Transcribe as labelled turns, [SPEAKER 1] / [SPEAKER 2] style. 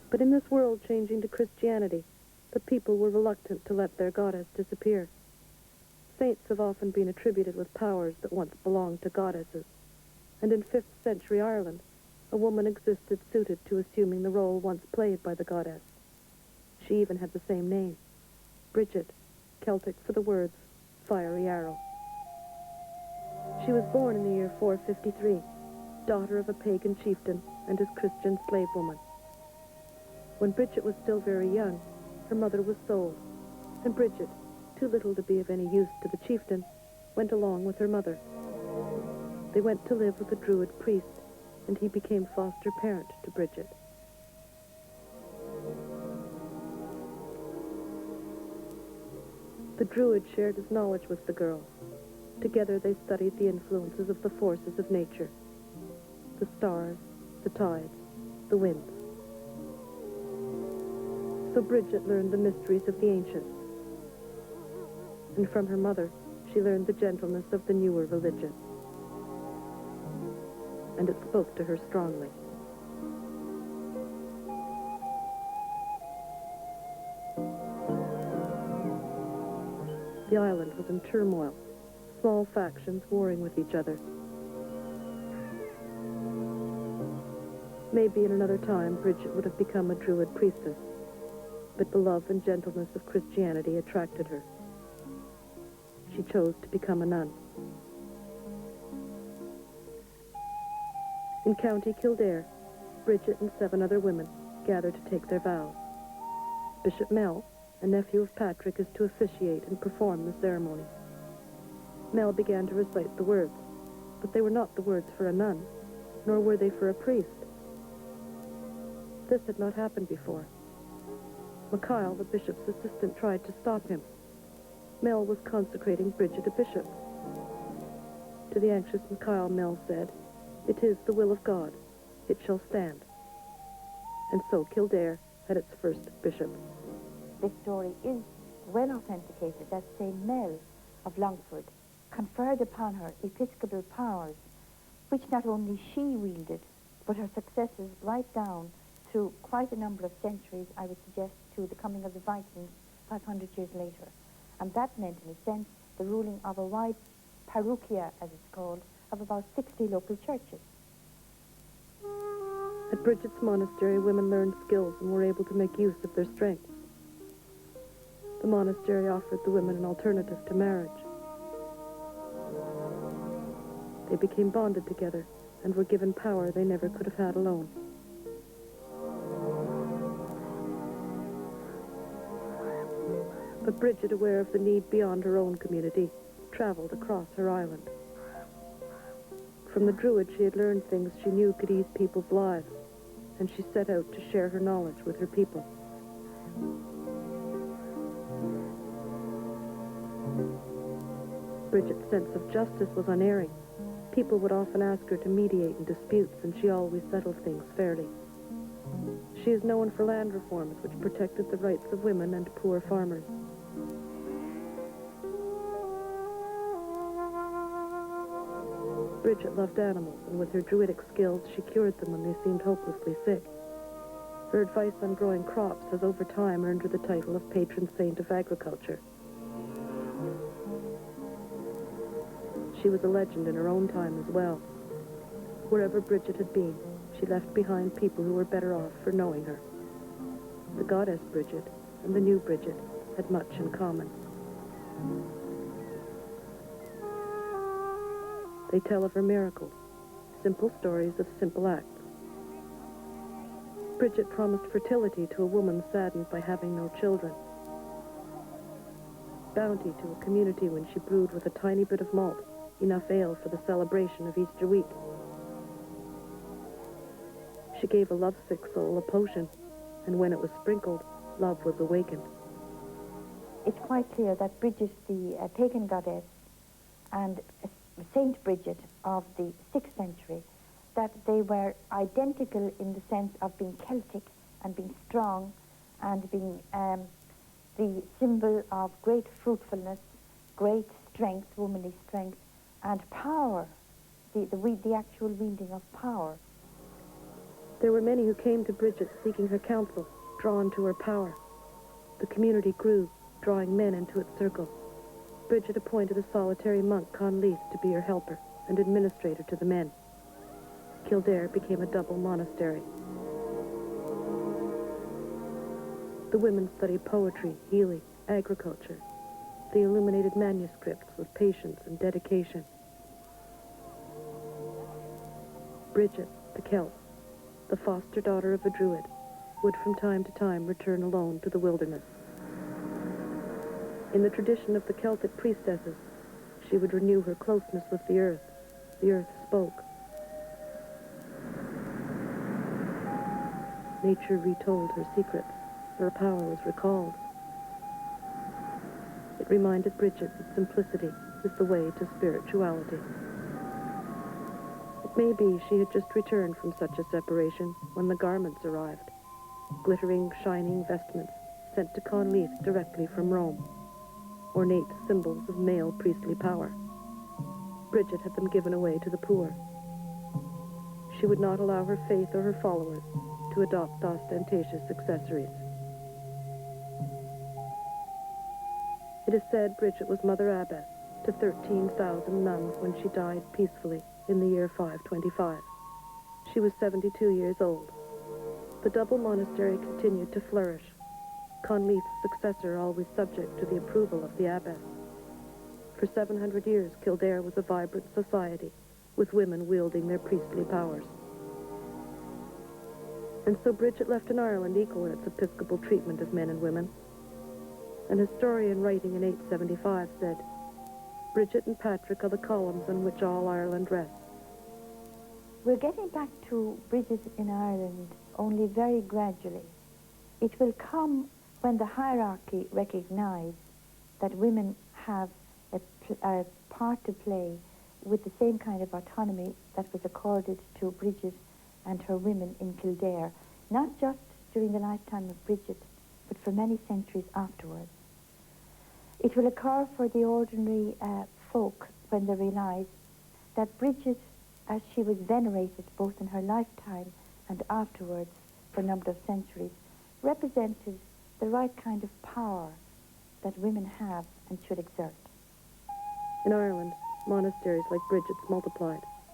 [SPEAKER 1] But in this world changing to Christianity, the people were reluctant to let their goddess disappear. Saints have often been attributed with powers that once belonged to goddesses, and in 5th century Ireland, a woman existed suited to assuming the role once played by the goddess. She even had the same name, Brigid, Celtic for the words fiery arrow. She was born in the year 453, daughter of a pagan chieftain and his Christian slave woman. When Brigid was still very young, her mother was sold, and Brigid, too little to be of any use to the chieftain, went along with her mother. They went to live with a Druid priest, and he became foster parent to Brigid. The Druid shared his knowledge with the girl. Together they studied the influences of the forces of nature, the stars, the tides, the winds. So Brigid learned the mysteries of the ancients, and from her mother she learned the gentleness of the newer religion, and it spoke to her strongly. The island was in turmoil, small factions warring with each other. Maybe in another time Brigid would have become a Druid priestess, but the love and gentleness of Christianity attracted her. She chose to become a nun. In County Kildare, Brigid and 7 other women gathered to take their vows. Bishop Mel, a nephew of Patrick, is to officiate and perform the ceremony. Mel began to recite the words, but they were not the words for a nun, nor were they for a priest. This had not happened before. Mikhail, the bishop's assistant, tried to stop him. Mel was consecrating Brigid a bishop. To the anxious Mikhail, Mel said, "It is the will of God. It shall stand." And so Kildare had its first bishop.
[SPEAKER 2] This story is well authenticated that St. Mel of Longford conferred upon her episcopal powers, which not only she wielded, but her successors right down through quite a number of centuries, I would suggest, to the coming of the Vikings 500 years later. And that meant, in a sense, the ruling of a wide parochia, as it's called, of about 60 local churches.
[SPEAKER 1] At Brigid's monastery, women learned skills and were able to make use of their strengths. The monastery offered the women an alternative to marriage. They became bonded together and were given power they never could have had alone. But Brigid, aware of the need beyond her own community, traveled across her island. From the Druid, she had learned things she knew could ease people's lives, and she set out to share her knowledge with her people. Brigid's sense of justice was unerring. People would often ask her to mediate in disputes, and she always settled things fairly. She is known for land reforms which protected the rights of women and poor farmers. Brigid loved animals, and with her druidic skills, she cured them when they seemed hopelessly sick. Her advice on growing crops has over time earned her the title of patron saint of agriculture. She was a legend in her own time as well. Wherever Brigid had been, she left behind people who were better off for knowing her. The goddess Brigid and the new Brigid had much in common. They tell of her miracles, simple stories of simple acts. Brigid promised fertility to a woman saddened by having no children. Bounty to a community when she brewed with a tiny bit of malt, enough ale for the celebration of Easter week. She gave a lovesick soul a potion, and when it was sprinkled, love was awakened.
[SPEAKER 2] It's quite clear that Brigid, the pagan goddess, and Saint Brigid of the 6th century, that they were identical in the sense of being Celtic and being strong and being the symbol of great fruitfulness, great strength, womanly strength, and power, the actual wielding of power.
[SPEAKER 1] There were many who came to Brigid seeking her counsel, drawn to her power. The community grew, drawing men into its circle. Brigid appointed a solitary monk, Conleith, to be her helper and administrator to the men. Kildare became a double monastery. The women studied poetry, healing, agriculture. They illuminated manuscripts with patience and dedication. Brigid, the Celt, the foster daughter of a druid, would from time to time return alone to the wilderness. In the tradition of the Celtic priestesses, she would renew her closeness with the earth. The earth spoke. Nature retold her secrets. Her power was recalled. It reminded Brigid that simplicity is the way to spirituality. It may be she had just returned from such a separation when the garments arrived, glittering, shining vestments sent to Conleith directly from Rome, ornate symbols of male priestly power. Brigid had them given away to the poor. She would not allow her faith or her followers to adopt ostentatious accessories. It is said Brigid was Mother Abbess to 13,000 nuns when she died peacefully in the year 525. She was 72 years old. The double monastery continued to flourish, Conleith's successor always subject to the approval of the abbess. For 700 years, Kildare was a vibrant society, with women wielding their priestly powers. And so Brigid left an Ireland equal in its episcopal treatment of men and women. An historian writing in 875 said, "Brigid and Patrick are the columns on which all Ireland rests."
[SPEAKER 2] We're getting back to Brigid in Ireland only very gradually. It will come when the hierarchy recognise that women have a part to play with the same kind of autonomy that was accorded to Brigid and her women in Kildare, not just during the lifetime of Brigid, but for many centuries afterwards. It will occur for the ordinary folk when they realise that Brigid, as she was venerated both in her lifetime and afterwards for a number of centuries, represented the right kind of power that women have and should exert.
[SPEAKER 1] In Ireland, monasteries like Brigid's multiplied.